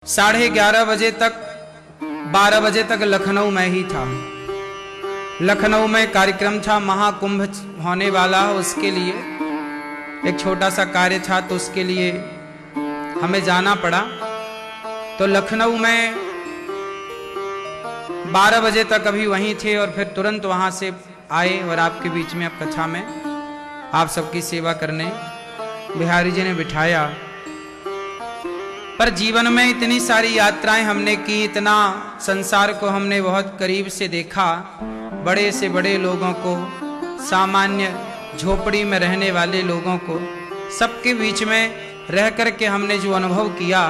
11:30 बजे तक 12 बजे तक लखनऊ में ही था। लखनऊ में कार्यक्रम था, महाकुंभ होने वाला, उसके लिए एक छोटा सा कार्य था, तो उसके लिए हमें जाना पड़ा। तो लखनऊ में 12 बजे तक अभी वहीं थे और फिर तुरंत वहां से आए और आपके बीच में अब कथा में आप सबकी सेवा करने बिहारी जी ने बिठाया। पर जीवन में इतनी सारी यात्राएं हमने की, इतना संसार को हमने बहुत करीब से देखा, बड़े से बड़े लोगों को, सामान्य झोपड़ी में रहने वाले लोगों को, सबके बीच में रह करके हमने जो अनुभव किया,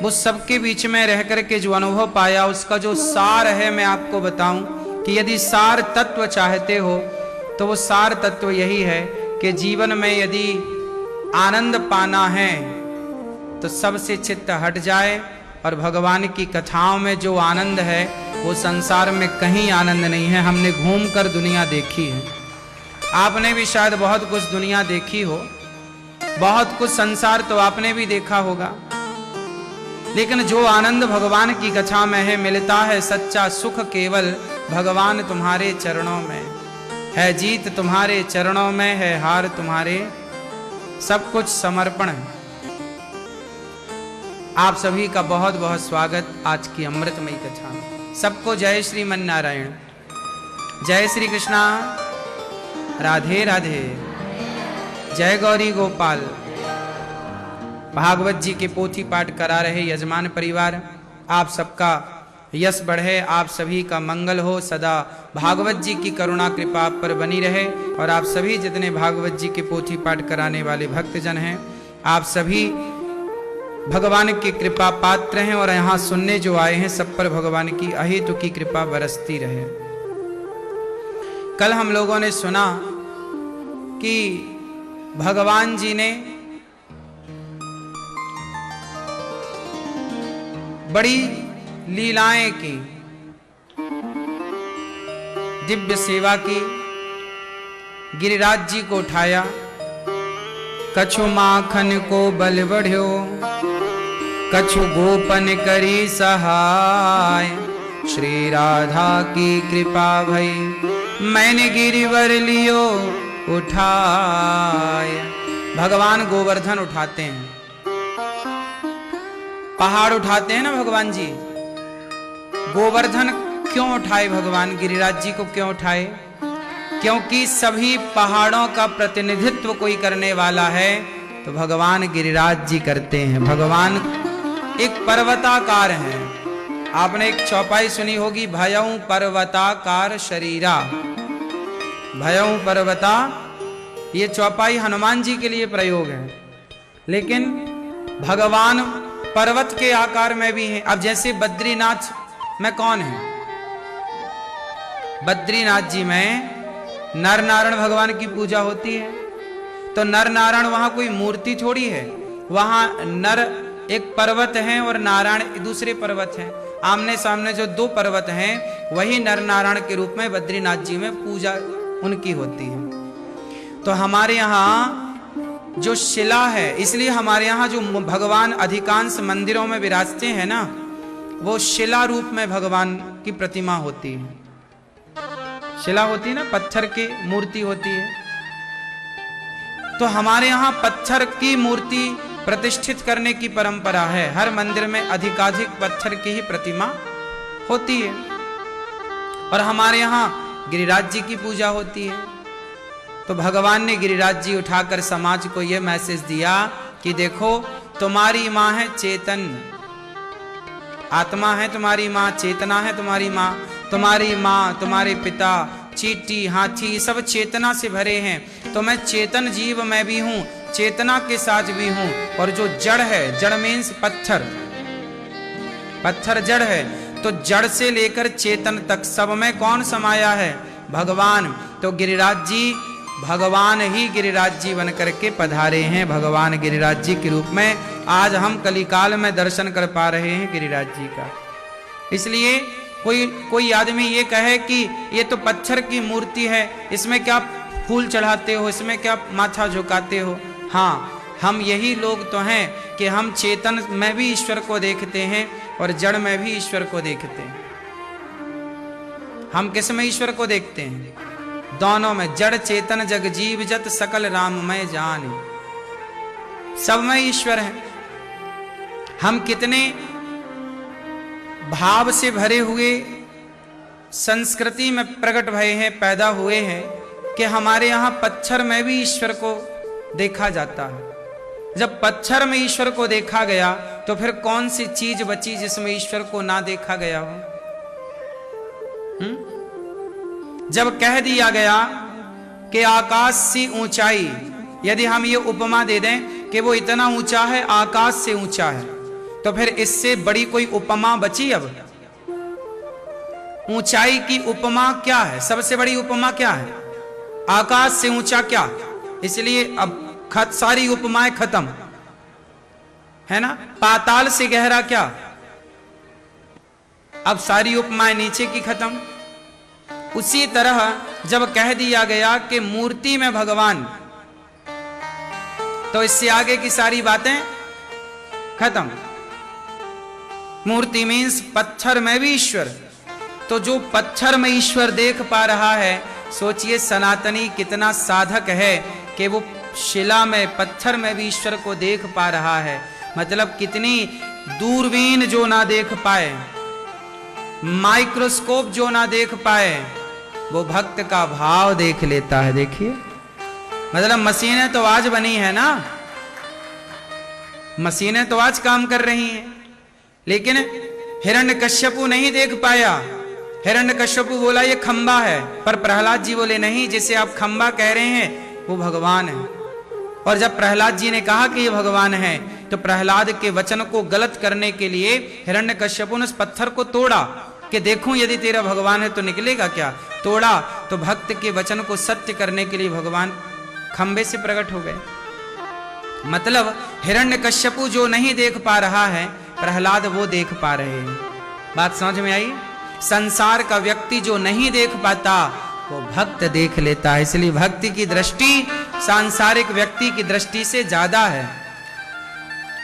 वो सबके बीच में रह करके जो अनुभव पाया, उसका जो सार है मैं आपको बताऊं कि यदि सार तत्व चाहते हो तो वो सार तत्व यही है कि जीवन में यदि आनंद पाना है तो सबसे चित्त हट जाए और भगवान की कथाओं में जो आनंद है वो संसार में कहीं आनंद नहीं है। हमने घूम कर दुनिया देखी है, आपने भी शायद बहुत कुछ दुनिया देखी हो, बहुत कुछ संसार तो आपने भी देखा होगा, लेकिन जो आनंद भगवान की कथा में है, मिलता है सच्चा सुख केवल भगवान तुम्हारे चरणों में है, जीत तुम्हारे चरणों में है, हार तुम्हारे, सब कुछ समर्पण है। आप सभी का बहुत बहुत स्वागत आज की अमृतमयी कथा में। सबको जय श्रीमन नारायण, जय श्री कृष्णा, राधे राधे, जय गौरी गोपाल। भागवत जी के पोथी पाठ करा रहे यजमान परिवार, आप सबका यश बढ़े, आप सभी का मंगल हो, सदा भागवत जी की करुणा कृपा आप पर बनी रहे। और आप सभी जितने भागवत जी के पोथी पाठ कराने वाले भक्तजन हैं, आप सभी भगवान की कृपा पात्र हैं और यहाँ सुनने जो आए हैं सब पर भगवान की अहेतु की कृपा बरसती रहे। कल हम लोगों ने सुना कि भगवान जी ने बड़ी लीलाएं की, दिव्य सेवा की, गिरिराज जी को उठाया, कछु माखन को बल बढ़्यो, कछु गोपन करी सहाय, श्री राधा की कृपा भई मैंने गिरिवर लियो उठाय। भगवान गोवर्धन उठाते हैं, पहाड़ उठाते हैं ना भगवान जी। गोवर्धन क्यों उठाए भगवान, गिरिराज जी को क्यों उठाए? क्योंकि सभी पहाड़ों का प्रतिनिधित्व कोई करने वाला है तो भगवान गिरिराज जी करते हैं। भगवान एक पर्वताकार हैं। आपने एक चौपाई सुनी होगी, भयं पर्वताकार शरीरा, भयं पर्वता, ये चौपाई हनुमान जी के लिए प्रयोग है, लेकिन भगवान पर्वत के आकार में भी हैं। अब जैसे बद्रीनाथ में कौन है? बद्रीनाथ जी में नर नारायण भगवान की पूजा होती है, तो नर नारायण वहां कोई मूर्ति थोड़ी है, वहां नर एक पर्वत है और नारायण दूसरे पर्वत हैं। आमने सामने जो दो पर्वत हैं वही नर नारायण के रूप में बद्रीनाथ जी में पूजा उनकी होती है। तो हमारे यहाँ जो शिला है, इसलिए हमारे यहाँ जो भगवान अधिकांश मंदिरों में विराजते हैं ना, वो शिला रूप में भगवान की प्रतिमा होती है। शिला होती है ना, पत्थर की मूर्ति होती है। तो हमारे यहाँ पत्थर की मूर्ति प्रतिष्ठित करने की परंपरा है, हर मंदिर में अधिकाधिक पत्थर की ही प्रतिमा होती है। और हमारे यहाँ गिरिराज जी की पूजा होती है। तो भगवान ने गिरिराज जी उठाकर समाज को यह मैसेज दिया कि देखो, तुम्हारी माँ है चेतन, आत्मा है तुम्हारी माँ, चेतना है तुम्हारी माँ, तुम्हारी माँ, तुम्हारे पिता, चींटी, हाथी, सब चेतना से भरे हैं। तो मैं चेतन जीव मैं भी हूं, चेतना के साथ भी हूं। और जो जड़ है, जड़ मीन्स पत्थर, पत्थर जड़ है, तो जड़ से लेकर चेतन तक सब में कौन समाया है? भगवान। तो गिरिराज जी भगवान ही गिरिराज जी बन करके पधारे हैं, भगवान गिरिराज जी के रूप में आज हम कलिकाल में दर्शन कर पा रहे हैं गिरिराज जी का। इसलिए कोई आदमी ये कहे कि ये तो पत्थर की मूर्ति है, इसमें क्या फूल चढ़ाते हो, इसमें क्या माथा झुकाते हो? हाँ, हम यही लोग तो हैं कि हम चेतन में भी ईश्वर को देखते हैं और जड़ में भी ईश्वर को देखते हैं। हम किस में ईश्वर को देखते हैं? दोनों में, जड़ चेतन जग जीव जत सकल राममय जान, सब में ईश्वर है। हम कितने भाव से भरे हुए संस्कृति में प्रकट भये हैं, पैदा हुए हैं कि हमारे यहाँ पत्थर में भी ईश्वर को देखा जाता है। जब पत्थर में ईश्वर को देखा गया तो फिर कौन सी चीज बची जिसमें ईश्वर को ना देखा गया हो? जब कह दिया गया कि आकाश से ऊंचाई, यदि हम ये उपमा दे दें कि वो इतना ऊंचा है, आकाश से ऊंचा है, तो फिर इससे बड़ी कोई उपमा बची? अब ऊंचाई की उपमा क्या है? सबसे बड़ी उपमा क्या है? आकाश से ऊंचा क्या? इसलिए अब सारी उपमाएं खत्म है ना। पाताल से गहरा क्या? अब सारी उपमाएं नीचे की खत्म। उसी तरह जब कह दिया गया कि मूर्ति में भगवान, तो इससे आगे की सारी बातें खत्म। मूर्ति मीन्स पत्थर में भी ईश्वर। तो जो पत्थर में ईश्वर देख पा रहा है, सोचिए सनातनी कितना साधक है कि वो शिला में, पत्थर में भी ईश्वर को देख पा रहा है। मतलब कितनी दूरबीन जो ना देख पाए, माइक्रोस्कोप जो ना देख पाए, वो भक्त का भाव देख लेता है। देखिए, मतलब मशीनें तो आज बनी है ना, मशीनें तो आज काम कर रही हैं, लेकिन हिरण्यकश्यपु नहीं देख पाया। हिरण्यकश्यपु बोला ये खंबा है, पर प्रहलाद जी बोले नहीं, जिसे आप खंबा कह रहे हैं वो भगवान है। और जब प्रहलाद जी ने कहा कि ये भगवान है, तो प्रहलाद के वचन को गलत करने के लिए हिरण्यकश्यपु ने उस पत्थर को तोड़ा कि देखूं यदि तेरा भगवान है तो निकलेगा क्या। तोड़ा तो भक्त के वचन को सत्य करने के लिए भगवान खंबे से प्रकट हो गए। मतलब हिरण्यकश्यपु जो नहीं देख पा रहा है, प्रहलाद वो देख पा रहे हैं। बात समझ में आई? संसार का व्यक्ति जो नहीं देख पाता, वो भक्त देख लेता है। इसलिए भक्ति की दृष्टि सांसारिक व्यक्ति की दृष्टि से ज्यादा है।